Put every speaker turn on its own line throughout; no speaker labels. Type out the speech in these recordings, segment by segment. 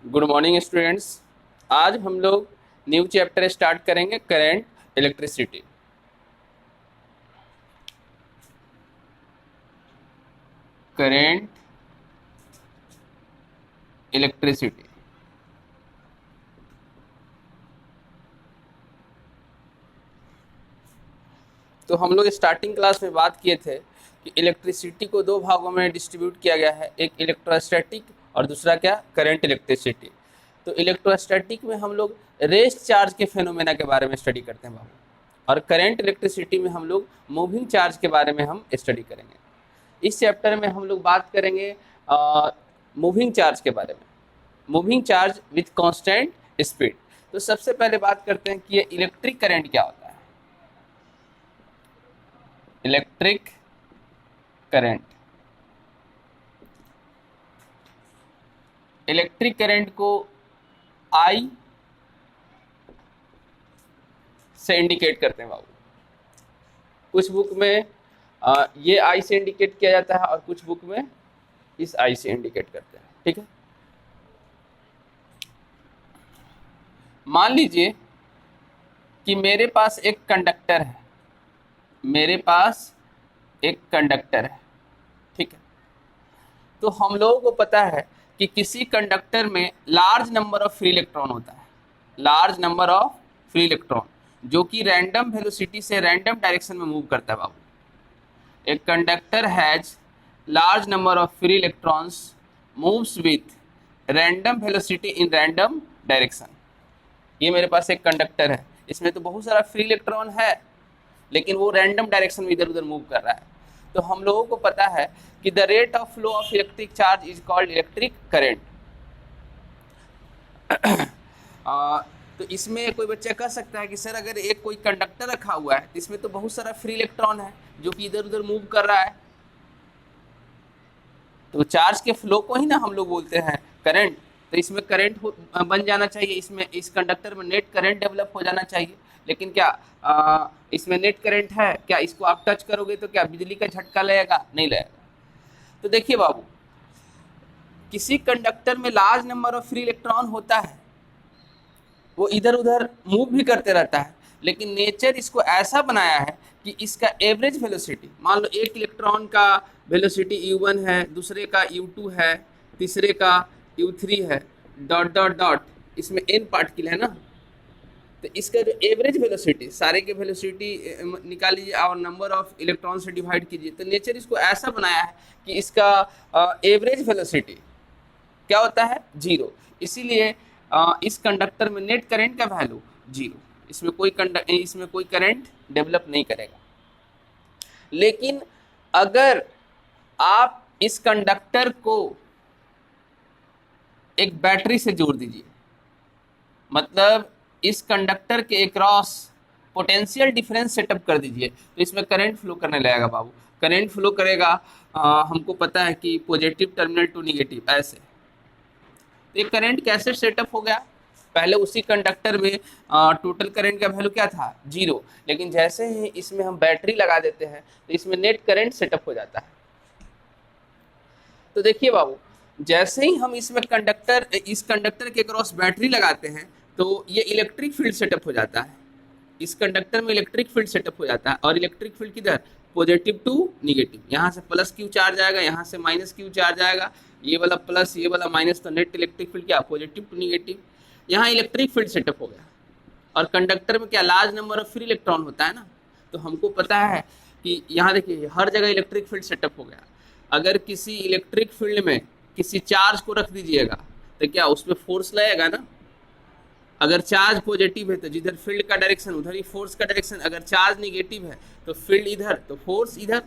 Good morning students. आज हम लोग न्यू चैप्टर स्टार्ट करेंगे, करंट इलेक्ट्रिसिटी। करंट इलेक्ट्रिसिटी तो हम लोग स्टार्टिंग क्लास में बात किए थे कि इलेक्ट्रिसिटी को दो भागों में डिस्ट्रीब्यूट किया गया है, एक इलेक्ट्रोस्टैटिक और दूसरा क्या, करंट इलेक्ट्रिसिटी। तो इलेक्ट्रोस्टैटिक में हम लोग रेस्ट चार्ज के फेनोमेना के बारे में स्टडी करते हैं बाबू, और करंट इलेक्ट्रिसिटी में हम लोग मूविंग चार्ज के बारे में हम स्टडी करेंगे। इस चैप्टर में हम लोग बात करेंगे मूविंग चार्ज के बारे में, moving charge with constant speed. तो सबसे पहले बात करते हैं कि ये इलेक्ट्रिक करंट क्या होता है। इलेक्ट्रिक करंट, इलेक्ट्रिक करंट को आई से इंडिकेट करते हैं बाबू। कुछ बुक में ये आई से इंडिकेट किया जाता है और कुछ बुक में इस आई से इंडिकेट करते हैं, ठीक है। मान लीजिए कि मेरे पास एक कंडक्टर है, मेरे पास एक कंडक्टर है, ठीक है। तो हम लोगों को पता है कि किसी कंडक्टर में large number of free electron होता है, large number of free electron, जो कि रैंडम वेलोसिटी से रैंडम डायरेक्शन में मूव करता है बाबू। A conductor has large number of free electrons moves with random velocity in random direction। ये मेरे पास एक कंडक्टर है, इसमें तो बहुत सारा फ्री इलेक्ट्रॉन है, लेकिन वो रैंडम डायरेक्शन में इधर उधर मूव कर रहा है। तो हम लोगों को पता है कि the rate of flow of electric charge is called electric current. तो इसमें कोई बच्चा कह सकता है कि सर अगर एक कोई कंडक्टर रखा हुआ है, इसमें तो बहुत सारा फ्री इलेक्ट्रॉन है जो कि इधर उधर मूव कर रहा है, तो चार्ज के फ्लो को ही ना हम लोग बोलते हैं करंट। तो इसमें करंट बन जाना चाहिए, इसमें इस कंडक्टर में नेट करंट डेवलप हो जाना चाहिए। लेकिन क्या इसमें नेट करंट है क्या? इसको आप टच करोगे तो क्या बिजली का झटका लगेगा? नहीं लगेगा। तो देखिए बाबू, किसी कंडक्टर में large number of free electron होता है, वो इधर उधर मूव भी करते रहता है, लेकिन नेचर इसको ऐसा बनाया है कि इसका एवरेज वेलोसिटी, मान लो एक इलेक्ट्रॉन का वेलोसिटी u1 है, दूसरे का u2 है, तीसरे का u3 है, डॉट डॉट डॉट, इसमें n पार्टिकल है ना। तो इसका जो एवरेज वेलोसिटी, सारे के वेलोसिटी निकाल लीजिए और नंबर ऑफ इलेक्ट्रॉन से डिवाइड कीजिए, तो नेचर इसको ऐसा बनाया है कि इसका एवरेज वेलोसिटी क्या होता है? 0। इसीलिए इस कंडक्टर में नेट करंट का वैल्यू 0, इसमें कोई करंट डेवलप नहीं करेगा। लेकिन अगर आप इस कंडक्टर को एक बैटरी से जोड़ दीजिए, मतलब इस कंडक्टर के अक्रॉस पोटेंशियल डिफरेंस सेटअप कर दीजिए, तो इसमें करंट फ्लो करने लगेगा बाबू। करंट फ्लो करेगा, हमको पता है कि पॉजिटिव टर्मिनल टू निगेटिव, ऐसे। तो ये करंट कैसे सेटअप हो गया? पहले उसी कंडक्टर में टोटल करंट का वैल्यू क्या था? 0। लेकिन जैसे ही इसमें हम बैटरी लगा देते हैं तो इसमें नेट करंट सेटअप हो जाता है। तो देखिए बाबू, जैसे ही हम इसमें इस कंडक्टर के क्रॉस बैटरी लगाते हैं तो ये इलेक्ट्रिक फील्ड सेटअप हो जाता है। इस कंडक्टर में इलेक्ट्रिक फील्ड सेटअप हो जाता है, और इलेक्ट्रिक फील्ड किधर? Positive to negative. यहाँ से प्लस क्यू चार्ज आएगा, यहाँ से माइनस क्यू चार्ज आएगा, ये वाला प्लस ये वाला माइनस, तो नेट इलेक्ट्रिक फील्ड क्या? Positive to negative. यहाँ इलेक्ट्रिक फील्ड सेटअप हो गया, और कंडक्टर में क्या? Large number of free electron होता है ना। तो हमको पता है कि यहाँ देखिए हर जगह इलेक्ट्रिक फील्ड सेटअप हो गया। अगर किसी इलेक्ट्रिक फील्ड में किसी चार्ज को रख दीजिएगा तो क्या उस पर फोर्स लगेगा ना। अगर चार्ज पॉजिटिव है तो जिधर फील्ड का डायरेक्शन उधर ही फोर्स का डायरेक्शन, अगर चार्ज निगेटिव है तो फील्ड इधर तो फोर्स इधर।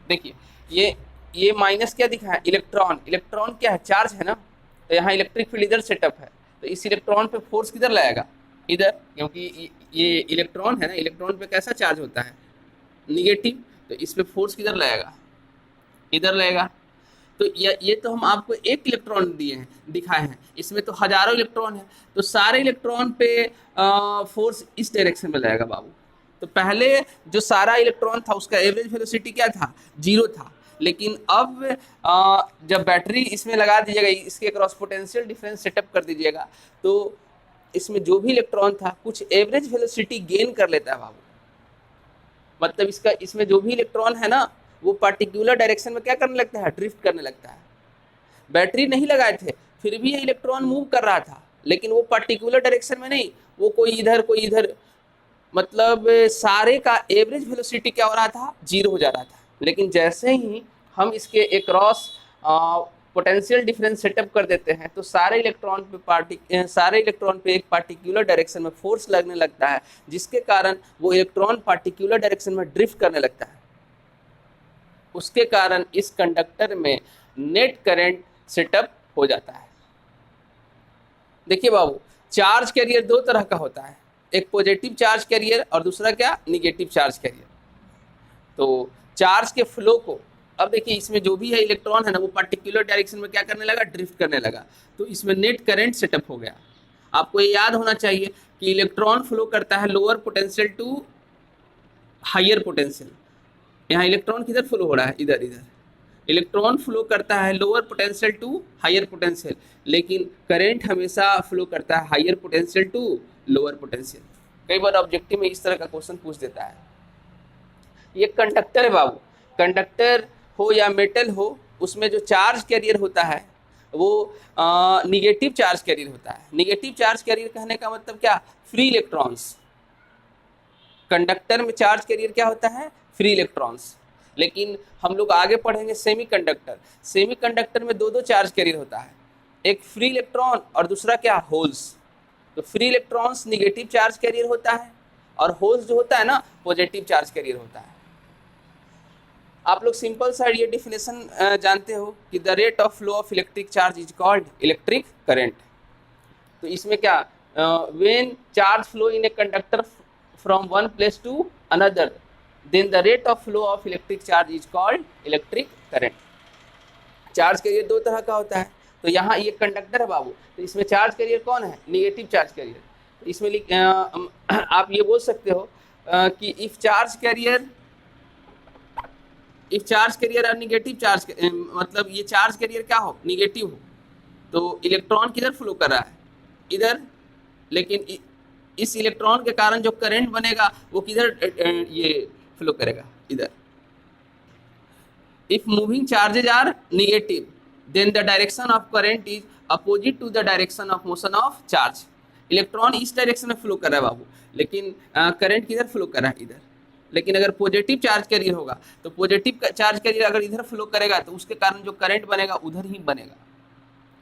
देखिए ये माइनस क्या दिखा है? इलेक्ट्रॉन। इलेक्ट्रॉन क्या है? चार्ज है ना। तो यहाँ इलेक्ट्रिक फील्ड इधर सेटअप है, तो इस इलेक्ट्रॉन पे फोर्स किधर लगेगा? इधर, क्योंकि ये इलेक्ट्रॉन है ना, इलेक्ट्रॉन पे कैसा चार्ज होता है? निगेटिव। तो इस पे फोर्स किधर लगेगा? इधर लगेगा। तो ये तो हम आपको एक इलेक्ट्रॉन दिए हैं, दिखाए हैं, इसमें तो हजारों इलेक्ट्रॉन है, तो सारे इलेक्ट्रॉन पे फोर्स इस डायरेक्शन में लगेगा बाबू। तो पहले जो सारा इलेक्ट्रॉन था उसका एवरेज वेलोसिटी क्या था? 0 था। लेकिन अब जब बैटरी इसमें लगा दीजिएगा, इसके क्रॉस पोटेंशियल डिफरेंस सेटअप कर दीजिएगा, तो इसमें जो भी इलेक्ट्रॉन था कुछ एवरेज वेलोसिटी गेन कर लेता है बाबू। मतलब इसका इसमें जो भी इलेक्ट्रॉन है ना, वो पार्टिकुलर डायरेक्शन में क्या करने लगता है, ड्रिफ्ट करने लगता है। बैटरी नहीं लगाए थे फिर भी ये इलेक्ट्रॉन मूव कर रहा था, लेकिन वो पर्टिकुलर डायरेक्शन में नहीं, वो कोई इधर कोई इधर, मतलब सारे का एवरेज वेलोसिटी क्या हो रहा था, जीरो हो जा रहा था। लेकिन जैसे ही हम इसके एक क्रॉस पोटेंशियल डिफरेंस सेटअप कर देते हैं, तो सारे इलेक्ट्रॉन पे एक पार्टिकुलर डायरेक्शन में फोर्स लगने लगता है, जिसके कारण वो इलेक्ट्रॉन पार्टिकुलर डायरेक्शन में ड्रिफ्ट करने लगता है। उसके कारण इस कंडक्टर में नेट करंट सेटअप हो जाता है। देखिए बाबू, चार्ज कैरियर दो तरह का होता है, एक पॉजिटिव चार्ज कैरियर और दूसरा क्या, निगेटिव चार्ज कैरियर। तो चार्ज के फ्लो को, अब देखिए इसमें जो भी है इलेक्ट्रॉन है ना, वो पर्टिकुलर डायरेक्शन में क्या करने लगा, ड्रिफ्ट करने लगा, तो इसमें नेट करंट सेटअप हो गया। आपको ये याद होना चाहिए कि इलेक्ट्रॉन फ्लो करता है lower potential to higher potential. यहाँ इलेक्ट्रॉन किधर फ्लो हो रहा है, इधर इधर इलेक्ट्रॉन फ्लो करता है lower potential to higher potential, लेकिन करंट हमेशा फ्लो करता है higher potential to lower potential. कई बार ऑब्जेक्टिव में इस तरह का क्वेश्चन पूछ देता है। ये कंडक्टर है बाबू, कंडक्टर हो या मेटल हो, उसमें जो चार्ज कैरियर होता है वो निगेटिव चार्ज कैरियर होता है। निगेटिव चार्ज कैरियर कहने का मतलब क्या, फ्री इलेक्ट्रॉन्स। कंडक्टर में चार्ज कैरियर क्या होता है, फ्री इलेक्ट्रॉन्स। लेकिन हम लोग आगे पढ़ेंगे सेमीकंडक्टर। सेमीकंडक्टर में दो दो चार्ज कैरियर होता है, एक फ्री इलेक्ट्रॉन और दूसरा क्या, होल्स। तो free electrons negative charge carrier होता है, और होल्स जो होता है ना, पॉजिटिव चार्ज कैरियर होता है। आप लोग सिंपल सा ये डिफिनेशन जानते हो कि the rate of flow of electric charge is called electric current. तो इसमें क्या, when charge flow in a conductor from one place to another, then the rate of flow of electric charge is called electric current। Charge carrier दो तरह का होता है। तो यहाँ ये कंडक्टर है बाबू, तो इसमें चार्ज कैरियर कौन है, निगेटिव चार्ज कैरियर। तो इसमें आप ये बोल सकते हो कि इफ चार्ज कैरियर और निगेटिव चार्ज, मतलब ये चार्ज कैरियर क्या हो, निगेटिव हो, तो इलेक्ट्रॉन किधर फ्लो कर रहा है, इधर। लेकिन इस इलेक्ट्रॉन के कारण जो करंट बनेगा वो किधर ये फ्लो करेगा, इधर। If moving charges are negative, then the direction of current is opposite to the direction of motion of charge. Electron इस डायरेक्शन में फ्लो कर रहा है बाबू, लेकिन करंट किधर फ्लो कर रहा है, इधर। लेकिन अगर पॉजिटिव चार्ज कैरियर होगा, तो पॉजिटिव चार्ज कैरियर अगर इधर फ्लो करेगा, तो उसके कारण जो करंट बनेगा उधर ही बनेगा।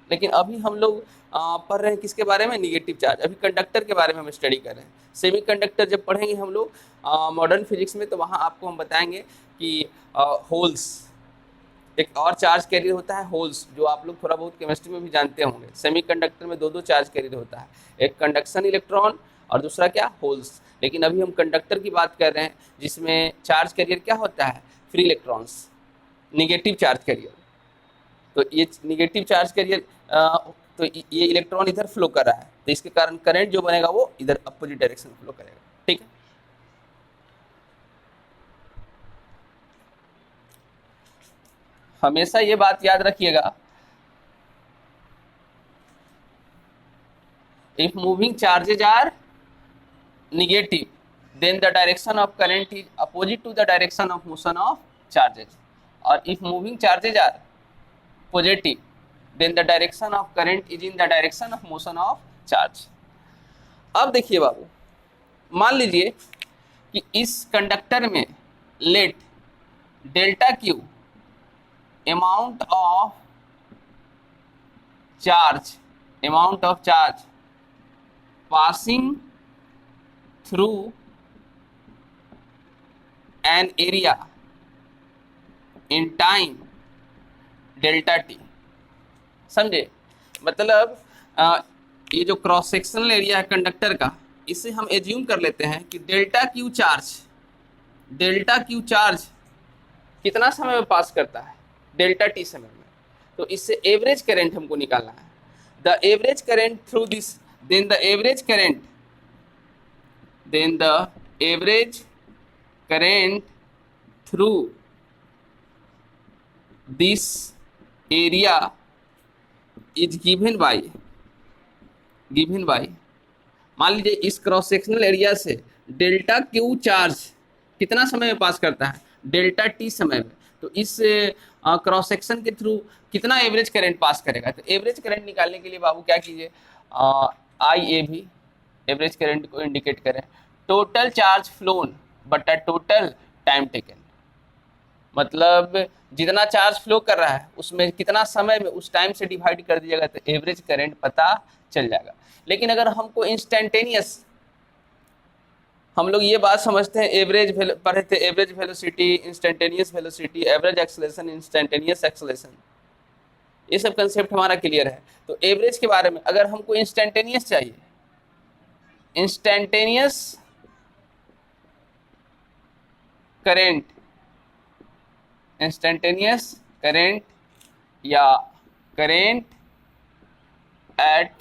लेकिन अभी हम लोग पढ़ रहे हैं किसके बारे में, निगेटिव चार्ज। अभी कंडक्टर के बारे में हम स्टडी कर रहे हैं। सेमीकंडक्टर जब पढ़ेंगे हम लोग मॉडर्न फिजिक्स में, तो वहाँ आपको हम बताएंगे कि होल्स, एक और चार्ज कैरियर होता है होल्स, जो आप लोग थोड़ा बहुत केमिस्ट्री में भी जानते होंगे। सेमीकंडक्टर में दो दो चार्ज कैरियर होता है, एक कंडक्शन इलेक्ट्रॉन और दूसरा क्या, होल्स। लेकिन अभी हम कंडक्टर की बात कर रहे हैं, जिसमें चार्ज कैरियर क्या होता है, free electrons, negative charge carrier. तो ये निगेटिव चार्ज कैरियर, तो ये इलेक्ट्रॉन इधर फ्लो कर रहा है, तो इसके कारण करंट जो बनेगा वो इधर अपोजिट डायरेक्शन में फ्लो करेगा। ठीक है, हमेशा ये बात याद रखिएगा, if moving charges are negative, then the direction of current is opposite to the direction of motion of charges, और if moving charges are positive, then the direction of current is in the direction of motion of charge। अब देखिए बाबू, मान लीजिए कि इस conductor में let delta Q amount of charge passing through an area in time delta T. समझे, मतलब ये जो क्रॉस सेक्शनल एरिया है कंडक्टर का, इसे हम एज्यूम कर लेते हैं कि डेल्टा क्यू चार्ज कितना समय में पास करता है, डेल्टा टी समय में। तो इससे एवरेज करंट हमको निकालना है। The average current through this, then the average current through this area is given by, मान लीजिए इस क्रॉस सेक्शनल एरिया से डेल्टा क्यू चार्ज कितना समय में पास करता है, डेल्टा टी समय में। तो इस क्रॉस सेक्शन के थ्रू कितना एवरेज करंट पास करेगा। तो एवरेज करंट निकालने के लिए बाबू क्या कीजिए, आई ए भी एवरेज करंट को इंडिकेट करें, टोटल चार्ज फ्लोन बटा टोटल टाइम टेकन, मतलब जितना चार्ज फ्लो कर रहा है उसमें कितना समय में उस टाइम से डिवाइड कर दीजिएगा तो एवरेज करंट पता चल जाएगा। लेकिन अगर हमको इंस्टेंटेनियस, हम लोग ये बात समझते हैं, एवरेज पढ़े थे, average velocity, instantaneous velocity, average acceleration, instantaneous acceleration, ये सब कंसेप्ट हमारा क्लियर है। तो एवरेज के बारे में अगर हमको इंस्टेंटेनियस चाहिए, इंस्टेंटेनियस करंट, इंस्टेंटेनियस करंट या current at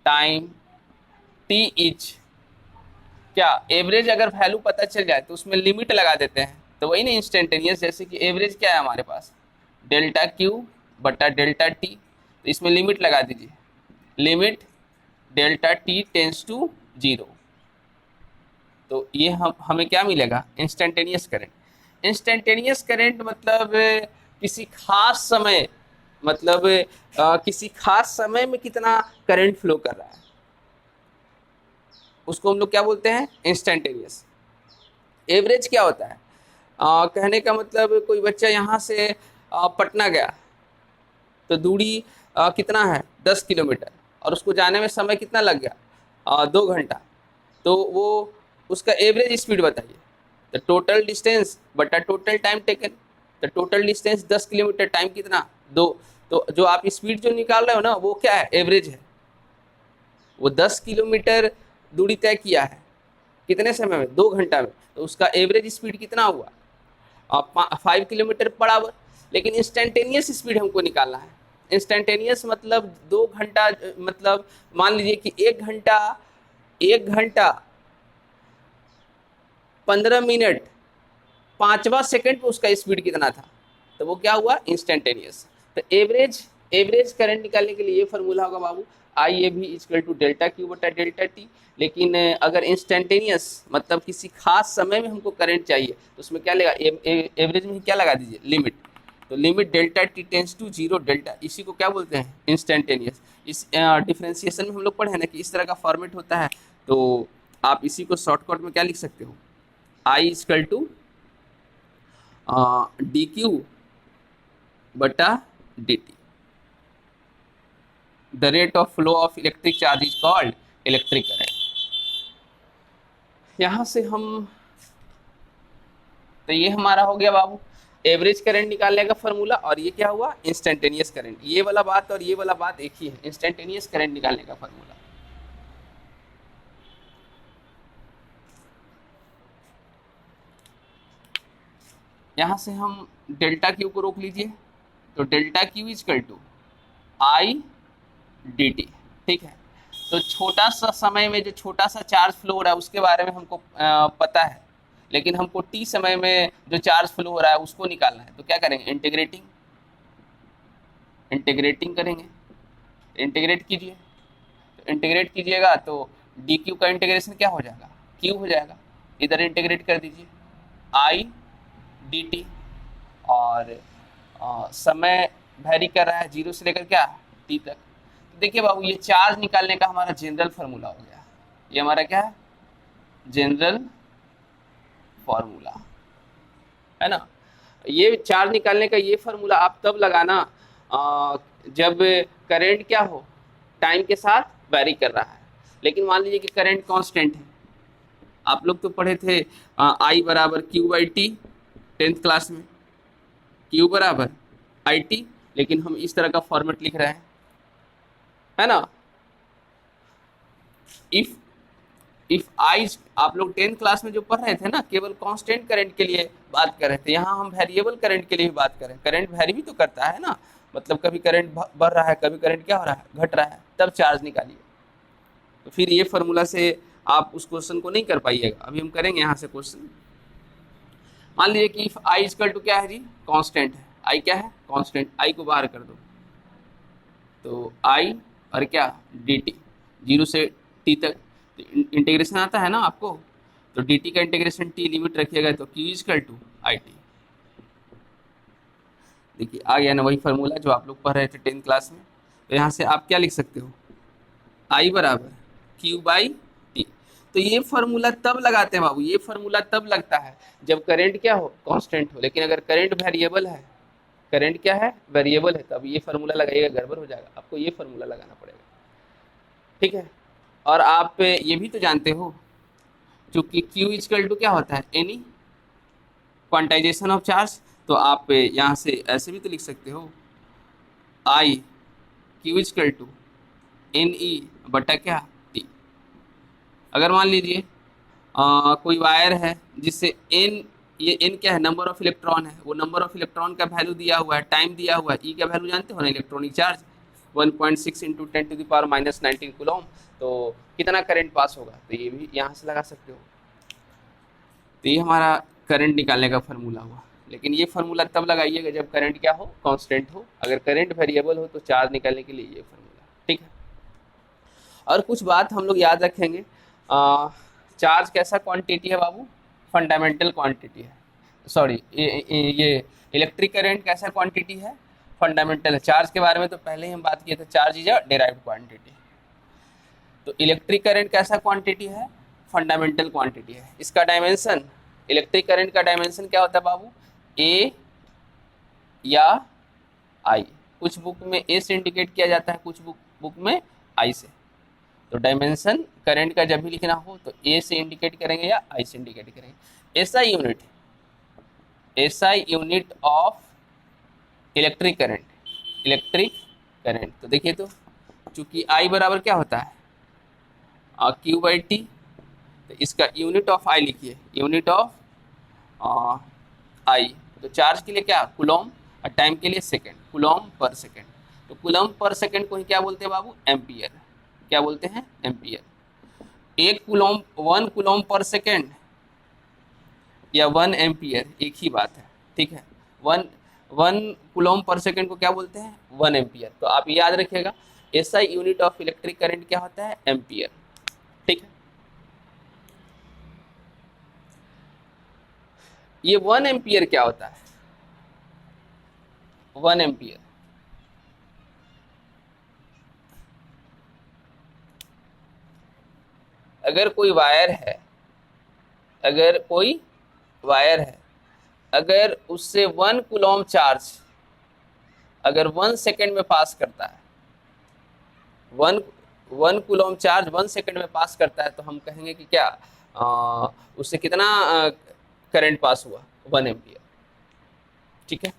time T etch, क्या एवरेज अगर वैल्यू पता चल जाए तो उसमें लिमिट लगा देते हैं। तो वही ना इंस्टेंटेनियस, जैसे कि एवरेज क्या है हमारे पास, डेल्टा क्यू बटा डेल्टा टी, तो इसमें लिमिट लगा दीजिए, limit delta T tends to 0। तो ये हमें क्या मिलेगा, इंस्टेंटेनियस करंट। इंस्टेंटेनियस करंट मतलब किसी खास समय, मतलब किसी खास समय में कितना करंट फ्लो कर रहा है, उसको हम लोग क्या बोलते हैं, इंस्टेंटेनियस। एवरेज क्या होता है, कहने का मतलब कोई बच्चा यहाँ से पटना गया तो दूरी कितना है 10 किलोमीटर और उसको जाने में समय कितना लग गया 2 घंटा, तो वो उसका एवरेज स्पीड बताइए। तो टोटल डिस्टेंस बटा टोटल टाइम टेकन, तो टोटल डिस्टेंस 10 किलोमीटर, टाइम कितना 2, तो जो आप स्पीड जो निकाल रहे हो ना वो क्या है, एवरेज है। वो 10 किलोमीटर दूरी तय किया है कितने समय में, 2 घंटा में, तो उसका एवरेज स्पीड कितना हुआ 5 किलोमीटर पर आवर। लेकिन इंस्टेंटेनियस स्पीड हमको निकालना है। इंस्टेंटेनियस मतलब 2 घंटा, मतलब मान लीजिए कि 1 घंटा 15 मिनट 5वां सेकंड पे उसका स्पीड कितना था, तो वो क्या हुआ, इंस्टेंटेनियस। तो एवरेज करंट निकालने के लिए ये फॉर्मूला होगा बाबू, आई ए भी इक्वल टू डेल्टा क्यू बटा डेल्टा टी। लेकिन अगर इंस्टेंटेनियस मतलब किसी खास समय में हमको करंट चाहिए तो उसमें क्या लगा, एवरेज में क्या लगा दीजिए, लिमिट। तो limit delta T tends to 0 delta, इसी को क्या बोलते हैं, इंस्टेंटेनियस। इस डिफ्रेंसिएशन में हम लोग पढ़े हैं ना कि इस तरह का फॉर्मेट होता है। तो आप इसी को शॉर्टकट में क्या लिख सकते हो, I equal to D Q बटा D T. The rate of flow of electric charge is called electric current. यहाँ से हम, तो ये हमारा हो गया बाबू एवरेज करंट निकालने का फॉर्मूला, और ये क्या हुआ, इंस्टेंटेनियस करंट। ये वाला बात और ये वाला बात एक ही है, इंस्टेंटेनियस करंट निकालने का फॉर्मूला। यहाँ से हम डेल्टा क्यू को रोक लीजिए, तो delta Q equal to I D T, ठीक है। तो छोटा सा समय में जो छोटा सा चार्ज फ्लो हो रहा है उसके बारे में हमको पता है, लेकिन हमको टी समय में जो चार्ज फ्लो हो रहा है उसको निकालना है। तो क्या करेंगे, इंटीग्रेटिंग करेंगे। इंटीग्रेट कीजिए, तो इंटीग्रेट कीजिएगा तो डी क्यू का इंटीग्रेशन क्या हो जाएगा, क्यू हो जाएगा। इधर इंटीग्रेट कर दीजिए आई डी टी, और समय वैरी कर रहा है 0 से लेकर क्या टी तक। तो देखिए बाबू ये चार्ज निकालने का हमारा जनरल फार्मूला हो गया, ये हमारा क्या है, जनरल फार्मूला है ना। ये चार्ज निकालने का ये फार्मूला आप तब लगाना जब करंट क्या हो, टाइम के साथ वैरी कर रहा है। लेकिन मान लीजिए कि करंट कांस्टेंट है, आप लोग तो पढ़े थे आई बराबर Q by T 10th class में, क्यू बराबर आई टी, लेकिन हम इस तरह का फॉर्मेट लिख रहे हैं, है ना। इफ आई, आप लोग 10th क्लास में जो पढ़ रहे थे ना, केवल कांस्टेंट करंट के लिए बात कर रहे थे, यहाँ हम वेरिएबल करंट के लिए भी बात कर रहे हैं। करंट वेरी भी तो करता है ना, मतलब कभी करंट बढ़ रहा है, कभी करंट क्या हो रहा है, घट रहा है, तब चार्ज निकालिए। तो फिर ये फार्मूला से आप उस क्वेश्चन को नहीं कर पाइएगा। अभी हम करेंगे यहाँ से क्वेश्चन। मान लीजिए कि इफ आई इक्वल टू क्या है जी, कांस्टेंट है, आई क्या है, कांस्टेंट, आई को बाहर कर दो तो आई और क्या डी टी, 0 से टी तक तो इंटीग्रेशन आता है ना आपको, तो डी टी का इंटीग्रेशन टी लिमिट रखिएगा तो Q equal to I T. देखिए आ गया ना वही फार्मूला जो आप लोग पढ़ रहे थे 10th क्लास में। तो यहाँ से आप क्या लिख सकते हो, आई बराबर क्यू बाई टी। तो ये फार्मूला तब लगाते हैं बाबू, ये फार्मूला तब लगता है जब करंट क्या हो, कांस्टेंट हो। लेकिन अगर करंट वेरिएबल है, करंट क्या है, वेरिएबल है, तब ये फार्मूला लगाइएगा गड़बड़ हो जाएगा, आपको ये फार्मूला लगाना पड़ेगा, ठीक है। और आप ये भी तो जानते हो चूंकि Q इजकल टू क्या होता है, एनी क्वांटाइजेशन ऑफ चार्ज, तो आप यहाँ से ऐसे भी तो लिख सकते हो I Q equal to N E बटा क्या टी। अगर मान लीजिए कोई वायर है जिससे एन, ये एन क्या है, नंबर ऑफ इलेक्ट्रॉन है, वो नंबर ऑफ इलेक्ट्रॉन का वैल्यू दिया हुआ है, टाइम दिया हुआ है, ई का वैल्यू जानते हो ना, इलेक्ट्रॉनिक चार्ज 1.6 इंटू 10⁻⁻19 कूलम, तो कितना करंट पास होगा, तो ये भी यहाँ से लगा सकते हो। तो ये हमारा करंट निकालने का फार्मूला हुआ। लेकिन ये फार्मूला तब लगाइएगा जब करंट क्या हो, कांस्टेंट हो। अगर करंट वेरिएबल हो तो चार्ज निकालने के लिए ये फार्मूला, ठीक है। और कुछ बात हम लोग याद रखेंगे, चार्ज कैसा क्वांटिटी है बाबू, फंडामेंटल क्वांटिटी है, सॉरी ये इलेक्ट्रिक करंट कैसा क्वांटिटी है, फंडामेंटल है। चार्ज के बारे में तो पहले ही हम बात किए थे, charge is a derived quantity. तो इलेक्ट्रिक करंट कैसा क्वांटिटी है, फंडामेंटल क्वांटिटी है। इसका डायमेंशन, इलेक्ट्रिक करंट का डायमेंशन क्या होता है बाबू, ए या आई। कुछ बुक में ए से इंडिकेट किया जाता है, कुछ बुक में आई से। तो डायमेंशन करंट का जब भी लिखना हो तो ए से इंडिकेट करेंगे या आई से इंडिकेट करेंगे। SI unit, SI unit of electric current, electric current. तो देखिए तो चूंकि आई बराबर क्या होता है, क्यू बाई टी, तो इसका यूनिट ऑफ आई लिखिए, यूनिट ऑफ आई। तो चार्ज के लिए क्या, कूलम, और टाइम के लिए सेकेंड, कूलम पर सेकेंड। तो कूलम पर सेकेंड को ही क्या बोलते हैं बाबू, एम्पियर। क्या बोलते हैं, एम्पियर। एक कूलम, 1 कूलम पर सेकेंड या 1 एम्पियर एक ही बात है, ठीक है। 1 कूलम पर सेकेंड को क्या बोलते हैं, 1 एम्पियर। तो आप याद रखिएगा SI unit of electric current क्या होता है, एम्पियर, ठीक है। ये 1 एम्पियर क्या होता है, 1 एम्पियर अगर कोई वायर है, अगर कोई वायर है, अगर उससे 1 कूलम चार्ज अगर 1 सेकेंड में पास करता है, 1 कूलम चार्ज 1 सेकेंड में पास करता है, तो हम कहेंगे कि क्या उससे कितना करंट पास हुआ, 1 एम्पियर, ठीक है।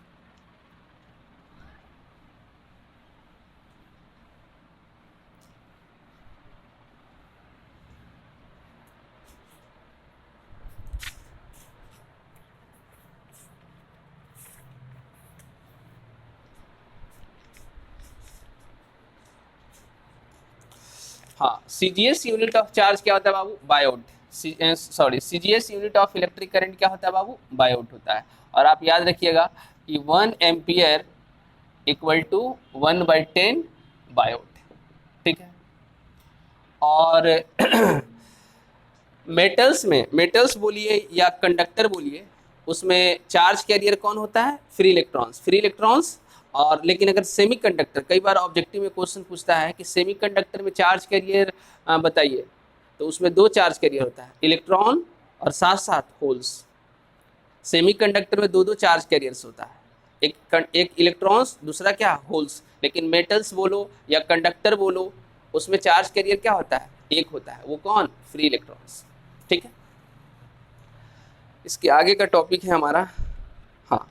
हाँ, सीजीएस यूनिट ऑफ चार्ज क्या होता है बाबू, Biot. Sorry, CGS unit of electric current क्या होता है बाबू, बायोट होता है। और आप याद रखिएगा कि 1 एम्पियर इक्वल टू 1/10 बायोट, ठीक है। और मेटल्स में, मेटल्स बोलिए या कंडक्टर बोलिए, उसमें चार्ज कैरियर कौन होता है, फ्री इलेक्ट्रॉन्स, फ्री इलेक्ट्रॉन्स। और लेकिन अगर सेमीकंडक्टर, कई बार ऑब्जेक्टिव में क्वेश्चन पूछता है कि सेमीकंडक्टर में चार्ज कैरियर बताइए, तो उसमें 2 चार्ज कैरियर होता है, इलेक्ट्रॉन और साथ साथ होल्स। सेमीकंडक्टर में 2 चार्ज कैरियर्स होता है, एक इलेक्ट्रॉन्स, दूसरा क्या, होल्स। लेकिन मेटल्स बोलो या कंडक्टर बोलो, उसमें चार्ज कैरियर क्या होता है, एक होता है, वो कौन, फ्री इलेक्ट्रॉन्स, ठीक है। इसके आगे का टॉपिक है हमारा, हाँ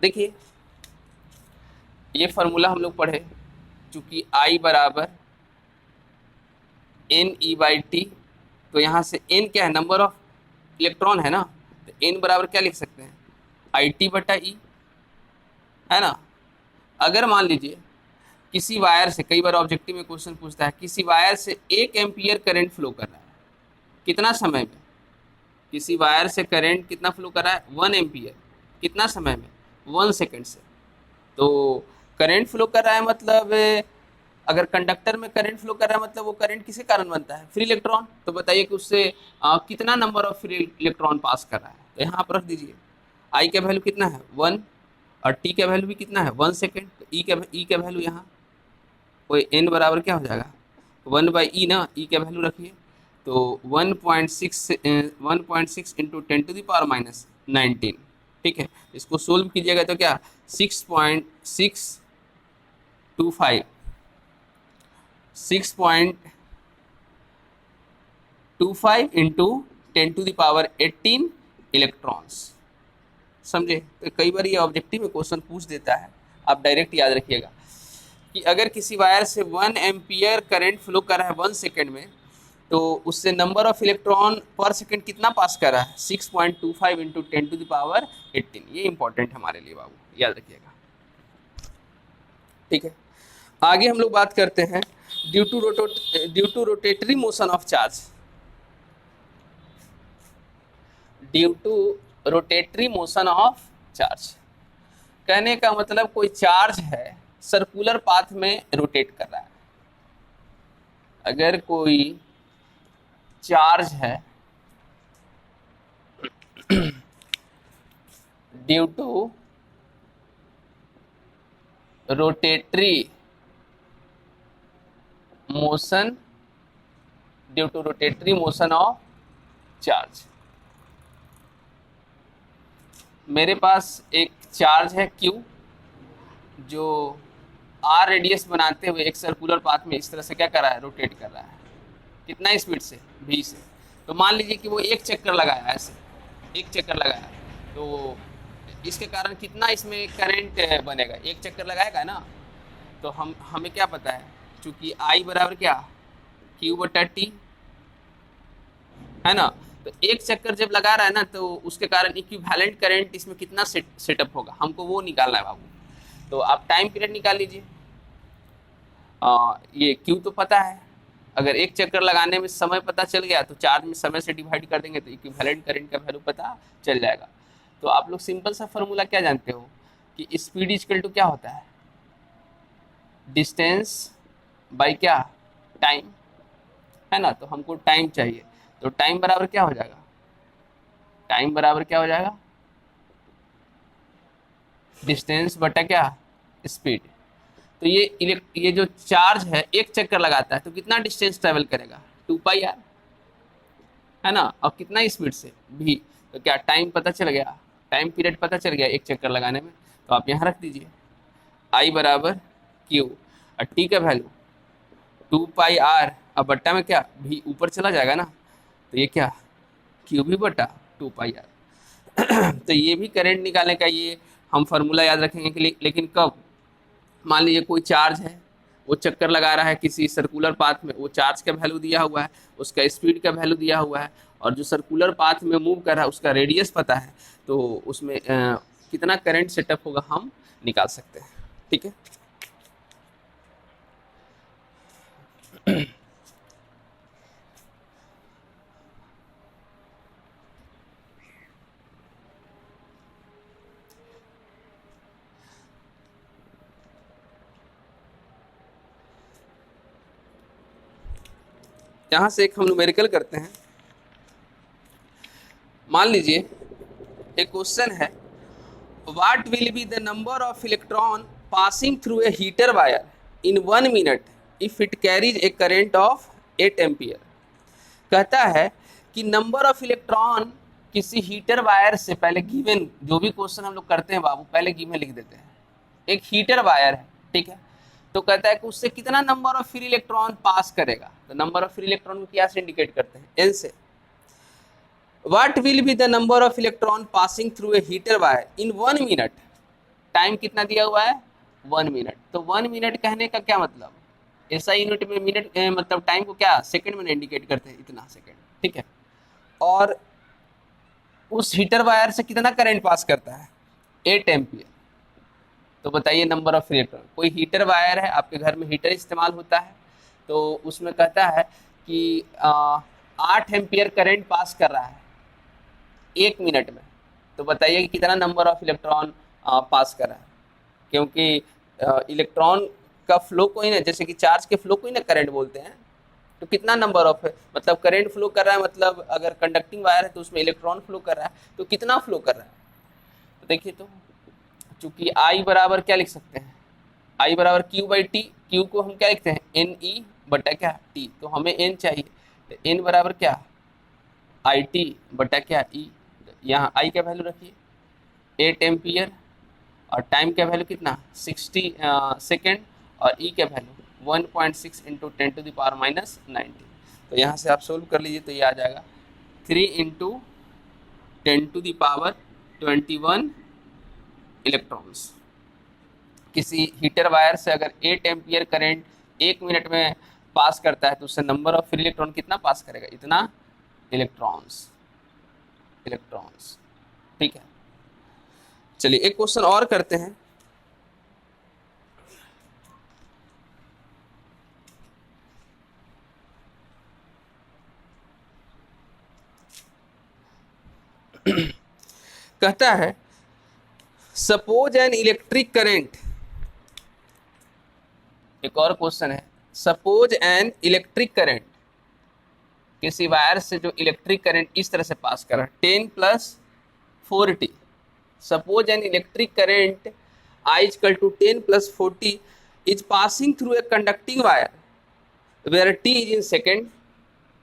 देखिए ये फार्मूला हम लोग पढ़े, चूंकि I बराबर एन ई बाई टी, तो यहाँ से n क्या है, नंबर ऑफ इलेक्ट्रॉन है ना, तो n बराबर क्या लिख सकते हैं, आई टी बटा ई, है ना। अगर मान लीजिए किसी वायर से, कई बार ऑब्जेक्टिव में क्वेश्चन पूछता है, किसी वायर से 1 एम्पियर करंट फ्लो कर रहा है, कितना समय में, किसी वायर से करंट कितना फ्लो कर रहा है, 1 एम्पियर, कितना समय में? 1 सेकेंड से। तो करंट फ्लो कर रहा है मतलब, अगर कंडक्टर में करंट फ्लो कर रहा है मतलब वो करंट किसके कारण बनता है? Free electron. तो बताइए कि उससे कितना नंबर ऑफ फ्री इलेक्ट्रॉन पास कर रहा है? तो यहाँ आप रख दीजिए, आई का वैल्यू कितना है? 1, और टी का वैल्यू भी कितना है? 1 सेकेंड। तो ई का वैल्यू यहाँ कोई एन बराबर क्या हो जाएगा? 1/e ना, ई का वैल्यू रखिए। तो 1.6 इंटू 10⁻⁻19। ठीक है, इसको सोल्व कीजिएगा तो क्या 6.625 इंटू 10⁻18 इलेक्ट्रॉन्स। समझे? तो कई बार ये ऑब्जेक्टिव में क्वेश्चन पूछ देता है, आप डायरेक्ट याद रखिएगा कि अगर किसी वायर से 1 एम्पियर करंट फ्लो कर रहा है 1 सेकेंड में, तो उससे नंबर ऑफ इलेक्ट्रॉन पर सेकेंड कितना पास कर रहा है? 6.25 इंटू 10⁻18। ये इंपॉर्टेंट हमारे लिए बाबू, याद रखिएगा। ठीक है, आगे हम लोग बात करते हैं due to rotatory motion of charge. Due to rotatory motion of charge कहने का मतलब कोई चार्ज है सर्कुलर पाथ में रोटेट कर रहा है। अगर कोई चार्ज है due to rotatory motion of charge, मेरे पास एक चार्ज है Q जो R रेडियस बनाते हुए एक सर्कुलर पाथ में इस तरह से क्या कर रहा है? रोटेट कर रहा है। कितना स्पीड से? v से। तो मान लीजिए कि वो एक चक्कर लगाया, ऐसे एक चक्कर लगाया, तो इसके कारण कितना इसमें करंट बनेगा? एक चक्कर लगाएगा ना, तो हमें क्या पता है, चूंकि I बराबर क्या Q/T है ना, तो एक चक्कर जब लगा रहा है ना, तो उसके कारण इक्विवेलेंट करंट इसमें कितना सेटअप होगा, हमको वो निकालना है बाबू। तो आप टाइम पीरियड निकाल लीजिए। ये Q तो पता है, अगर एक चक्कर लगाने में समय पता चल गया तो चार्ज में समय से डिवाइड कर देंगे तो इक्विवेलेंट करंट का वैल्यू पता चल जाएगा। तो आप लोग सिंपल सा फॉर्मूला क्या जानते हो कि स्पीड इक्वल टू क्या होता है? डिस्टेंस बाय क्या? टाइम, है ना। तो हमको टाइम चाहिए, तो टाइम बराबर क्या हो जाएगा? टाइम बराबर क्या हो जाएगा? डिस्टेंस बटा क्या? स्पीड। तो ये जो चार्ज है एक चक्कर लगाता है तो कितना डिस्टेंस ट्रेवल करेगा? 2πr, है ना। और कितना स्पीड से? v। तो क्या टाइम पता चल गया? टाइम पीरियड पता चल गया एक चक्कर लगाने में। तो आप यहाँ रख दीजिए I बराबर Q और T का वैल्यू 2πr, अब बट्टा में क्या v ऊपर चला जाएगा ना, तो ये क्या QV बटा 2πr। तो ये भी करंट निकालने का ये हम फार्मूला याद रखेंगे कि लेकिन कब? मान लीजिए कोई चार्ज है, वो चक्कर लगा रहा है किसी सर्कुलर पाथ में, वो चार्ज का वैल्यू दिया हुआ है, उसका स्पीड का वैल्यू दिया हुआ है, और जो सर्कुलर पाथ में मूव कर रहा है उसका रेडियस पता है, तो उसमें कितना करंट सेटअप होगा हम निकाल सकते हैं। ठीक है, यहाँ से एक हम न्यूमेरिकल करते हैं। मान लीजिए एक क्वेश्चन है, what will be the number of electron passing through a heater wire in 1 minute if it carries A current of 8 ampere. कहता है कि नंबर ऑफ इलेक्ट्रॉन किसी हीटर वायर से, पहले गिवन, जो भी क्वेश्चन हम लोग करते हैं बाबू पहले गिवन लिख देते हैं। एक हीटर वायर है, ठीक है, तो कहता है कि उससे कितना नंबर ऑफ फ्री इलेक्ट्रॉन पास करेगा। तो नंबर ऑफ फ्री इलेक्ट्रॉन को क्या से इंडिकेट करते हैं? एन से। What will be the number of electron passing through a heater wire in 1 minute. Time कितना दिया हुआ है? 1 मिनट। तो 1 मिनट कहने का क्या मतलब? ऐसा यूनिट में मिनट मतलब टाइम को क्या सेकंड में इंडिकेट करते हैं, इतना सेकंड, ठीक है। और उस हीटर वायर से कितना करंट पास करता है? 8 एम्पियर। तो बताइए नंबर ऑफ इलेक्ट्रॉन। कोई हीटर वायर है, आपके घर में हीटर इस्तेमाल होता है, तो उसमें कहता है कि 8 एम्पियर करंट पास कर रहा है 1 मिनट में। तो बताइए कि कितना नंबर ऑफ इलेक्ट्रॉन पास कर रहा है, क्योंकि इलेक्ट्रॉन का फ्लो को ही ना, जैसे कि चार्ज के फ्लो को ही ना करंट बोलते हैं, तो कितना नंबर ऑफ है, मतलब करंट फ्लो कर रहा है, मतलब अगर कंडक्टिंग वायर है तो उसमें इलेक्ट्रॉन फ्लो कर रहा है, तो कितना फ्लो कर रहा है। तो देखिए, तो चूंकि आई बराबर क्या लिख सकते हैं, आई बराबर क्यू बाई टी, क्यू को हम क्या लिखते हैं, एन ई बटा क्या टी, तो हमें एन चाहिए, तो एन बराबर क्या आई टी बटा क्या ई, यहाँ आई का वैल्यू रखिए 8 एम्पियर, और टाइम का वैल्यू कितना 60 सेकेंड, और ई का वैल्यू 1.6 इंटू 10⁻⁻90। तो यहाँ से आप सोल्व कर लीजिए, तो ये आ जाएगा 3 इंटू 10⁻21 इलेक्ट्रॉन्स। किसी हीटर वायर से अगर 8 एम्पियर करंट 1 मिनट में पास करता है, तो उससे नंबर ऑफ फ्री इलेक्ट्रॉन कितना पास करेगा, इतना इलेक्ट्रॉन्स। ठीक है, चलिए एक क्वेश्चन और करते हैं। कहता है सपोज एन इलेक्ट्रिक करंट, एक और क्वेश्चन है, सपोज एन इलेक्ट्रिक करंट, किसी वायर से जो इलेक्ट्रिक करंट इस तरह से पास कर रहा है 10 + 4t, suppose an electric current I = 10 + 40 is passing through a conducting wire where t is in second,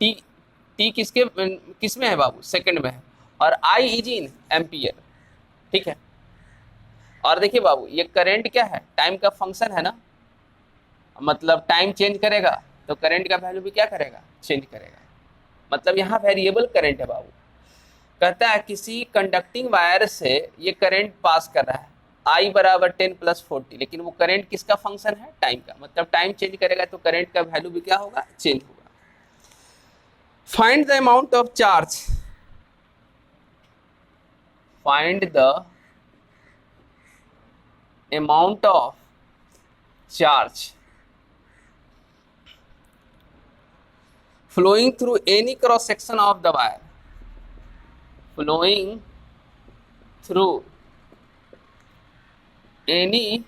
t किस में है बाबू, सेकंड में है, और I is in एम्पियर। ठीक है, और देखिए बाबू ये करंट क्या है, टाइम का फंक्शन है ना, मतलब टाइम चेंज करेगा तो करंट का वैल्यू भी क्या करेगा, चेंज करेगा, मतलब यहाँ वेरिएबल करंट है बाबू। कहता है किसी कंडक्टिंग वायर से ये करंट पास कर रहा है, I बराबर 10 + 40, लेकिन वो करंट किसका फंक्शन है, टाइम का, मतलब टाइम चेंज करेगा तो करंट का वैल्यू भी क्या होगा, चेंज होगा। Find the amount of charge, find the amount of charge flowing through any cross section of the wire, flowing through any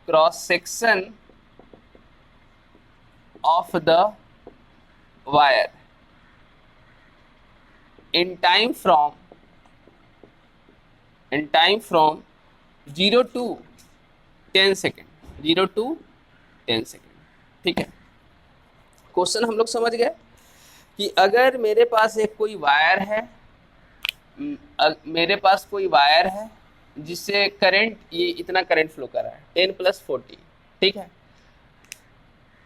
cross section of the wire in time from 0 to 10 second, 0 to 10 second. ठीक है, question हम लोग समझ गए कि अगर मेरे पास एक कोई वायर है, मेरे पास कोई वायर है जिससे करंट, ये इतना करंट फ्लो कर रहा है 10 + 40, ठीक है,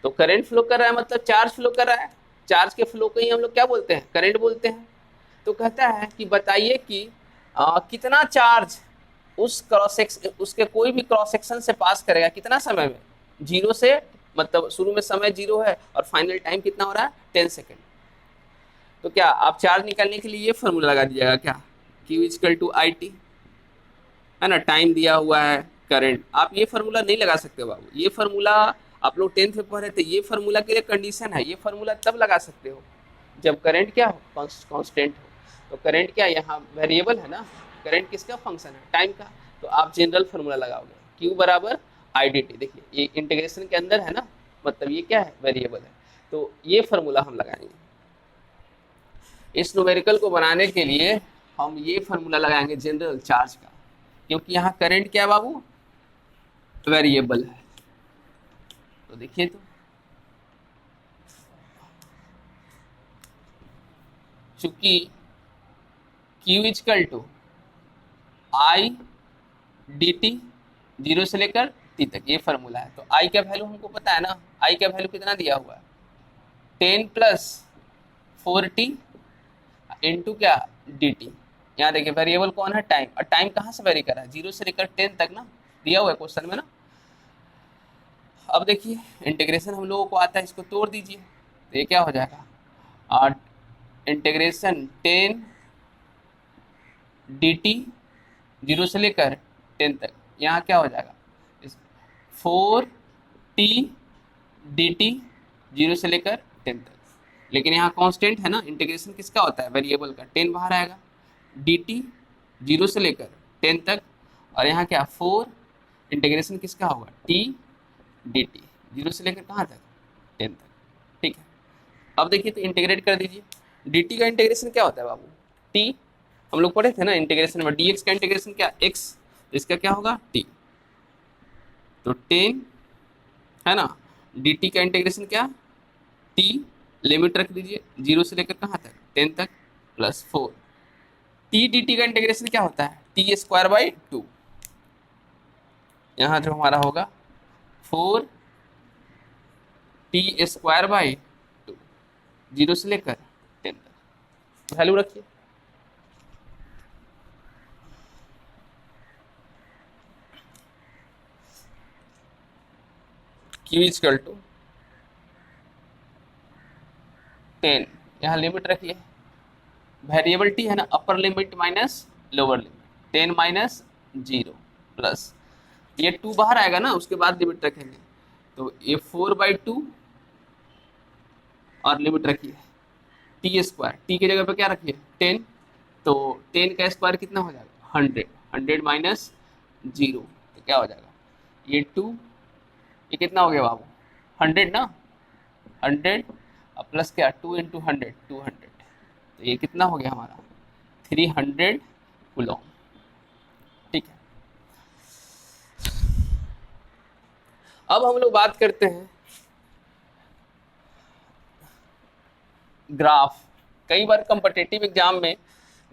तो करंट फ्लो कर रहा है मतलब चार्ज फ्लो कर रहा है, चार्ज के फ्लो को ही हम लोग क्या बोलते हैं, करंट बोलते हैं। तो कहता है कि बताइए कि कितना चार्ज उस क्रॉस सेक्शन, उसके कोई भी क्रॉस सेक्शन से पास करेगा, कितना समय में, 0 से, मतलब शुरू में समय 0 है और फाइनल टाइम कितना हो रहा है, 10 सेकेंड। तो क्या आप चार्ज निकालने के लिए ये फॉर्मूला लगा दीजिएगा क्या, Q = IT, है ना, टाइम दिया हुआ है, करंट। आप ये फार्मूला नहीं लगा सकते बाबू, ये फार्मूला आप लोग 10th में पढ़े थे, ये फार्मूला के लिए कंडीशन है, ये फार्मूला तब लगा सकते हो जब करंट क्या हो, कांस्टेंट हो। तो करंट क्या यहाँ वेरिएबल है ना, करंट किसका फंक्शन है, टाइम का, तो आप जनरल फार्मूला लगाओगे Q बराबर IDT। देखिए ये इंटीग्रेशन के अंदर है ना, मतलब ये क्या है, वेरिएबल है, तो ये फार्मूला हम लगाएंगे। इस न्यूमेरिकल को बनाने के लिए हम ये फार्मूला लगाएंगे जनरल चार्ज का, क्योंकि यहाँ करंट क्या है बाबू, वेरिएबल है। तो देखिए, तो चूंकि Q = IDT 0 से लेकर T तक, ये फार्मूला है। तो I का वैल्यू हमको पता है ना, I का वैल्यू कितना दिया हुआ है, 10 + 4t इंटू क्या dt। यहाँ देखिए वेरिएबल कौन है, टाइम, और टाइम कहाँ से वेरी कर रहा है, 0 से लेकर 10 तक ना, दिया हुआ है क्वेश्चन में ना। अब देखिए इंटीग्रेशन हम लोगों को आता है, इसको तोड़ दीजिए, तो ये क्या हो जाएगा, इंटीग्रेशन 10 dt 0 से लेकर 10 तक, यहाँ क्या हो जाएगा, 4t dt 0 से लेकर 10 तक। लेकिन यहाँ कांस्टेंट है ना, इंटीग्रेशन किसका होता है, वेरिएबल का, 10 बाहर आएगा, dt जीरो से लेकर 10 तक, और यहाँ क्या 4 इंटीग्रेशन किसका होगा टी डी टी, जीरो से लेकर कहाँ तक 10 तक। ठीक है, अब देखिए तो इंटीग्रेट कर दीजिए। डी टी का इंटीग्रेशन क्या होता है बाबू, टी, हम लोग पढ़े थे ना इंटीग्रेशन में, डी एक्स का इंटीग्रेशन क्या एक्स, इसका क्या होगा टी, तो 10 है ना, डी टी का इंटीग्रेशन क्या टी, लिमिट रख दीजिए जीरो से लेकर कहाँ तक 10 तक, प्लस 4 टी डी टी का इंटीग्रेशन क्या होता है टी स्क्वायर बाई 2, यहाँ जो हमारा होगा 4 टी स्क्वायर बाई 2, जीरो से लेकर 10 तक, वैल्यू रखिए। Q इजकल टू 10, यहाँ लिमिट रखिए, वेरिएबल टी है ना, upper limit minus lower limit, 10 minus 0 plus ये 2 बाहर आएगा ना, उसके बाद लिमिट रखेंगे, तो ये 4/2 और लिमिट रखिए टी स्क्वायर, टी की जगह पे क्या रखिए 10, तो 10 का स्क्वायर कितना हो जाएगा 100, 100 माइनस 0 तो क्या हो जाएगा ये 2, ये कितना हो गया बाबू 100 ना, 100 और प्लस क्या 2 इंटू 100 200, तो ये कितना हो गया हमारा 300 कूलम। ठीक है, अब हम लोग बात करते हैं ग्राफ। कई बार कॉम्पिटिटिव एग्जाम में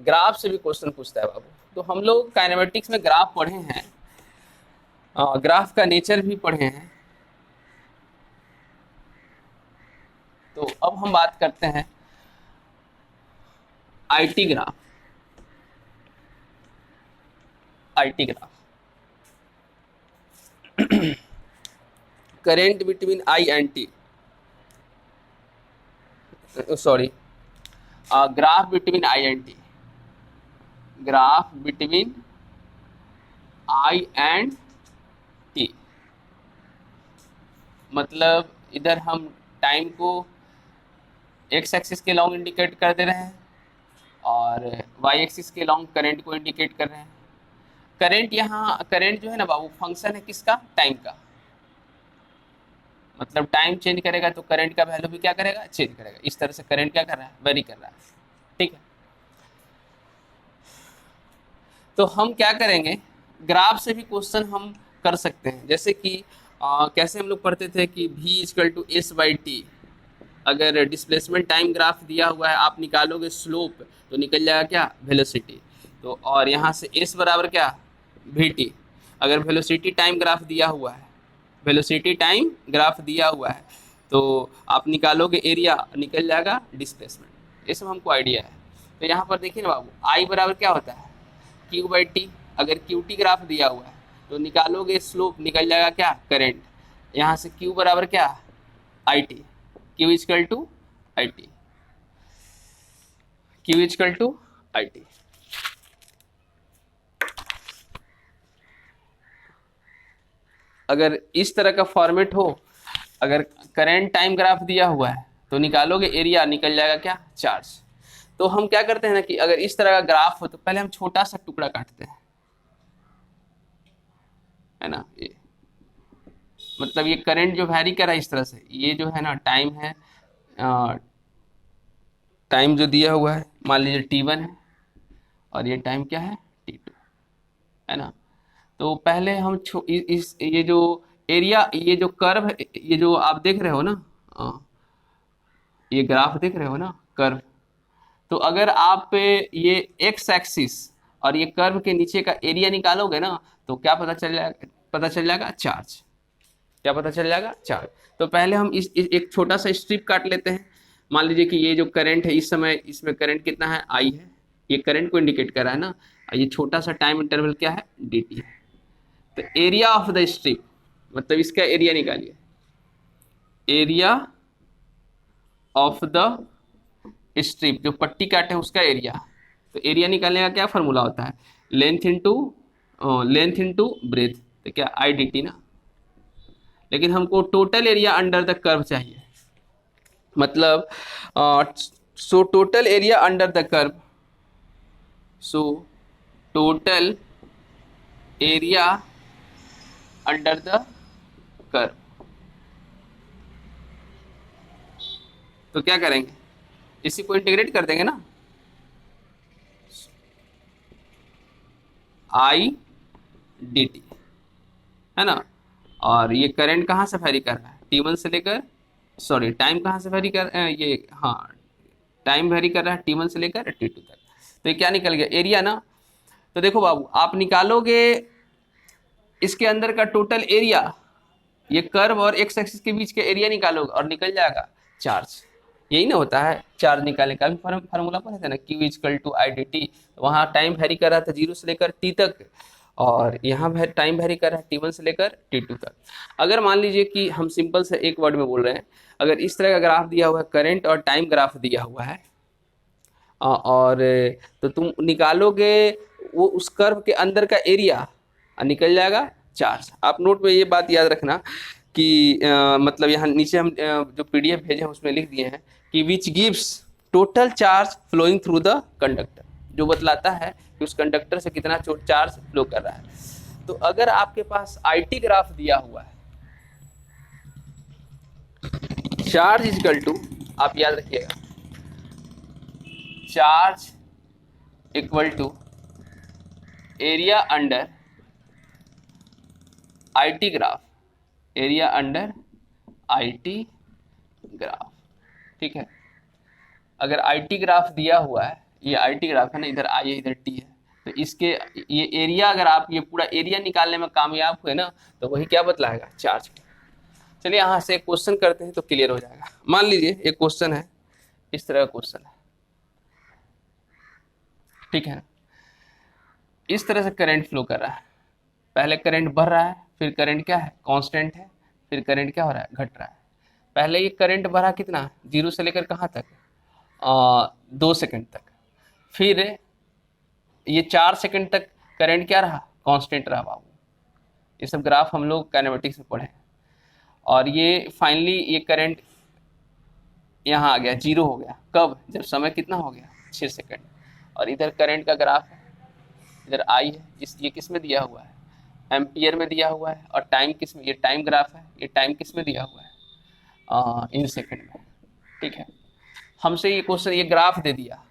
ग्राफ से भी क्वेश्चन पूछता है बाबू, तो हम लोग काइनेमेटिक्स में ग्राफ पढ़े हैं, ग्राफ का नेचर भी पढ़े हैं, तो अब हम बात करते हैं IT graph. IT graph current between I and T, sorry graph between I and T, graph between I and T, मतलब इधर हम टाइम को एक्स एक्सिस के लॉन्ग इंडिकेट कर दे रहे हैं और वाई एक्सिस के लॉन्ग करंट को इंडिकेट कर रहे हैं। करंट यहाँ करंट जो है ना बाबू फंक्शन है किसका टाइम का, मतलब टाइम चेंज करेगा तो करंट का वैल्यू भी क्या करेगा चेंज करेगा, इस तरह से करंट क्या कर रहा है वेरी कर रहा है। ठीक है, तो हम क्या करेंगे ग्राफ से भी क्वेश्चन हम कर सकते हैं, जैसे कि कैसे हम लोग पढ़ते थे कि v equal to S by T, अगर डिस्प्लेसमेंट टाइम ग्राफ दिया हुआ है आप निकालोगे स्लोप तो निकल जाएगा क्या वेलोसिटी, तो और यहाँ से s बराबर क्या वी टी, अगर वेलोसिटी टाइम ग्राफ दिया हुआ है, वेलोसिटी टाइम ग्राफ दिया हुआ है तो आप निकालोगे एरिया निकल जाएगा डिस्प्लेसमेंट, ये सब हमको आइडिया है। तो यहाँ पर देखिए ना बाबू आई बराबर क्या होता है क्यू बाई टी, अगर क्यू टी ग्राफ दिया हुआ है तो निकालोगे स्लोप निकल जाएगा क्या करंट, यहाँ से क्यू बराबर क्या I T, Q equal to I T, Q equal to I T. अगर इस तरह का फॉर्मेट हो, अगर करंट टाइम ग्राफ दिया हुआ है तो निकालोगे एरिया निकल जाएगा क्या चार्ज। तो हम क्या करते हैं ना कि अगर इस तरह का ग्राफ हो तो पहले हम छोटा सा टुकड़ा काटते हैं, है ना, ये मतलब ये करंट जो वैरी कर रहा है इस तरह से, ये जो है ना टाइम है, टाइम जो दिया हुआ है मान लीजिए t1 है और ये टाइम क्या है t2, है ना। तो पहले हम इस ये जो एरिया, ये जो कर्व है, ये जो आप देख रहे हो ना, ये ग्राफ देख रहे हो ना कर्व, तो अगर आप ये एक्स एक्सिस और ये कर्व के नीचे का एरिया निकालोगे ना तो क्या पता चल जाएगा, पता चल जाएगा चार्ज, क्या पता चल जाएगा चार्ज। तो पहले हम इस एक छोटा सा स्ट्रिप काट लेते हैं, मान लीजिए कि ये जो करंट है इस समय इसमें करंट कितना है आई है, ये करंट को इंडिकेट कर रहा है ना, ये छोटा सा टाइम इंटरवल क्या है डी टी है। तो एरिया ऑफ द स्ट्रिप मतलब इसका एरिया निकालिए, एरिया ऑफ द स्ट्रिप जो पट्टी काटे हैं उसका एरिया, तो एरिया निकालने का क्या फॉर्मूला होता है लेंथ इनटू ब्रेथ, तो क्या आई डी टी ना, लेकिन हमको total area under the curve चाहिए, मतलब so total area under the curve, so total area under the curve. तो क्या करेंगे, इसी को इंटीग्रेट कर देंगे ना, आई डी टी, है ना। और ये करंट कहाँ से वैरी कर रहा है, T1 से लेकर, सॉरी टाइम कहाँ से वैरी कर ये, हाँ टाइम वैरी कर रहा है T1 से लेकर T2 तक। तो ये क्या निकल गया, एरिया ना। तो देखो बाबू, आप निकालोगे इसके अंदर का टोटल एरिया, ये कर्व और एक्स एक्सिस के बीच के एरिया निकालोगे और निकल जाएगा चार्ज। यही ना होता है चार्ज निकालने का भी फार्मूला पढ़े थे ना, Q equal to I D T. वहाँ टाइम वेरी कर रहा था 0 से लेकर T तक, और यहाँ टाइम वेरी कर रहा है T1 से लेकर T2 तक। अगर मान लीजिए कि हम सिंपल से एक वर्ड में बोल रहे हैं, अगर इस तरह का ग्राफ दिया हुआ है, करंट और टाइम ग्राफ दिया हुआ है, और तो तुम निकालोगे वो उस कर्व के अंदर का एरिया, निकल जाएगा चार्ज। आप नोट में ये बात याद रखना कि मतलब यहाँ नीचे हम जो पीडीएफ भेजे हैं उसमें लिख दिए हैं कि which gives total charge flowing through the conductor, जो बतलाता है कि उस कंडक्टर से कितना चार्ज फ्लो कर रहा है। तो अगर आपके पास आईटी ग्राफ दिया हुआ है, चार्ज इक्वल टू, आप याद रखिएगा, charge equal to area under IT graph, area under IT graph, ठीक है। अगर आईटी ग्राफ दिया हुआ है, ये आईटी ग्राफ है ना, इधर आई है इधर टी है, तो इसके ये एरिया, अगर आप ये पूरा एरिया निकालने में कामयाब हुए ना, तो वही क्या बतलाएगा, चार्ज। चलिए यहाँ से एक क्वेश्चन करते हैं तो क्लियर हो जाएगा। मान लीजिए एक क्वेश्चन है, इस तरह का क्वेश्चन है, ठीक है। इस तरह से करंट फ्लो कर रहा है, पहले करंट बढ़ रहा है, फिर करंट क्या है, कांस्टेंट है, फिर करंट क्या हो रहा है, घट रहा है। पहले ये करंट बढ़ा कितना, 0 से लेकर कहाँ तक, 2 सेकंड तक। फिर ये 4 सेकंड तक करंट क्या रहा, कांस्टेंट रहा बाबू। ये सब ग्राफ हम लोग काइनेमेटिक्स में पढ़े। और ये फाइनली ये करंट यहाँ आ गया, 0 हो गया, कब, जब समय कितना हो गया, 6 सेकंड। और इधर करंट का ग्राफ है, इधर आई है, ये किस में दिया हुआ है, एम्पियर में दिया हुआ है। और टाइम किस में, ये टाइम ग्राफ है, ये टाइम किस में दिया हुआ है, इन सेकंड में, ठीक है। हमसे ये क्वेश्चन, ये ग्राफ दे दिया।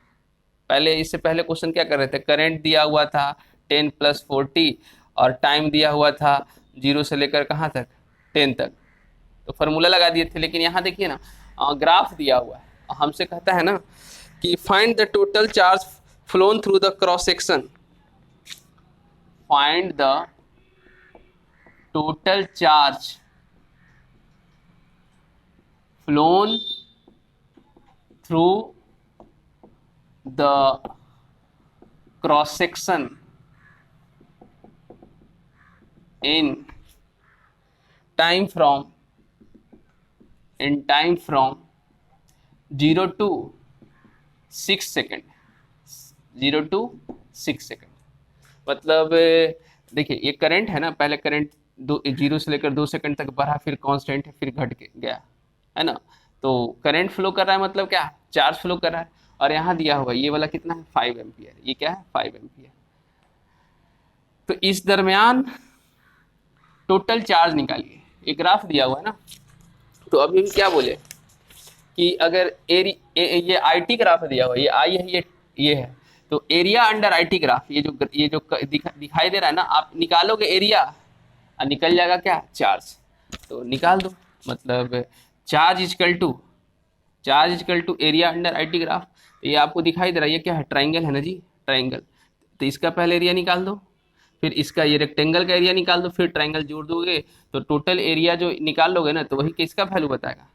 पहले, इससे पहले क्वेश्चन क्या कर रहे थे, करंट दिया हुआ था 10 + 40 और टाइम दिया हुआ था 0 से लेकर कहाँ तक, 10 तक, तो फार्मूला लगा दिए थे। लेकिन यहाँ देखिए ना, ग्राफ दिया हुआ है, हमसे कहता है ना कि find the total charge phloem through the cross section, find the total charge phloem through the cross section in time from 0 to 6 second, 0 to 6 second. मतलब देखिए ये करंट है ना, पहले करंट 0 से लेकर 2 सेकंड तक बढ़ा, फिर कांस्टेंट है, फिर घट के गया, है ना। तो करंट फ्लो कर रहा है, मतलब क्या, चार्ज फ्लो कर रहा है। और यहाँ दिया हुआ ये वाला कितना है, 5 एम्पियर, ये क्या है, 5 एम्पियर। तो इस दरमियान टोटल चार्ज निकालिए, एक ग्राफ दिया हुआ है ना। तो अभी हम क्या बोले कि अगर ये आईटी ग्राफ दिया हुआ, ये आई है, ये है, तो एरिया अंडर आईटी ग्राफ, ये जो दिखाई दे रहा है ना, आप निकालोगे एरिया और निकल जाएगा क्या, चार्ज। तो निकाल दो, मतलब charge equal to area under IT graph. ये आपको दिखाई दे रहा है, ये क्या है, ट्राइंगल है ना जी, ट्राइंगल। तो इसका पहले एरिया निकाल दो, फिर इसका ये रेक्टेंगल का एरिया निकाल दो, फिर ट्राइंगल जोड़ दोगे, तो टोटल एरिया जो निकाल लोगे ना, तो वही किसका वैल्यू बताएगा,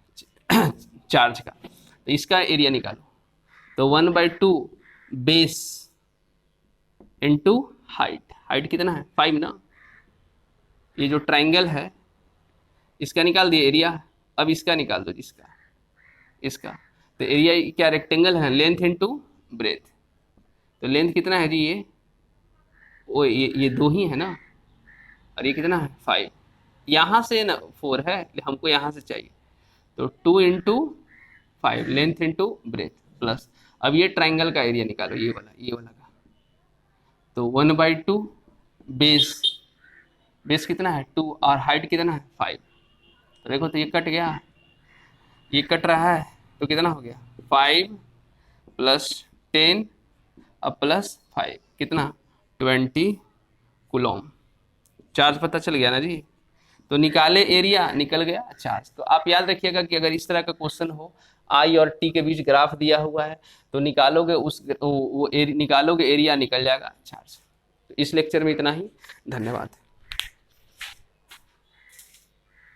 चार्ज का। तो इसका एरिया निकालो, तो 1/2 बेस इनटू हाइट कितना है, 5 ना। ये जो ट्राइंगल है इसका निकाल दिए एरिया, अब इसका निकाल दो, इसका। तो एरिया क्या, रेक्टेंगल है, लेंथ इनटू ब्रेथ। तो लेंथ कितना है जी, ये 2 ही है ना, और ये कितना है, 5। यहाँ से ना 4 है, हमको यहाँ से चाहिए, तो 2 × 5 लेंथ इनटू ब्रेथ प्लस। अब ये ट्राइंगल का एरिया निकालो, ये वाला का, तो 1/2 बेस, बेस कितना है 2 और हाइट कितना है 5। तो देखो तो ये कट गया, ये कट रहा है, तो कितना हो गया 5 प्लस 10 अब प्लस 5 कितना 20 कूलम। चार्ज पता चल गया ना जी। तो निकाले एरिया, निकल गया चार्ज। तो आप याद रखिएगा कि अगर इस तरह का क्वेश्चन हो, आई और टी के बीच ग्राफ दिया हुआ है, तो निकालोगे निकालोगे एरिया, निकल जाएगा चार्ज। तो इस लेक्चर में इतना ही, धन्यवाद।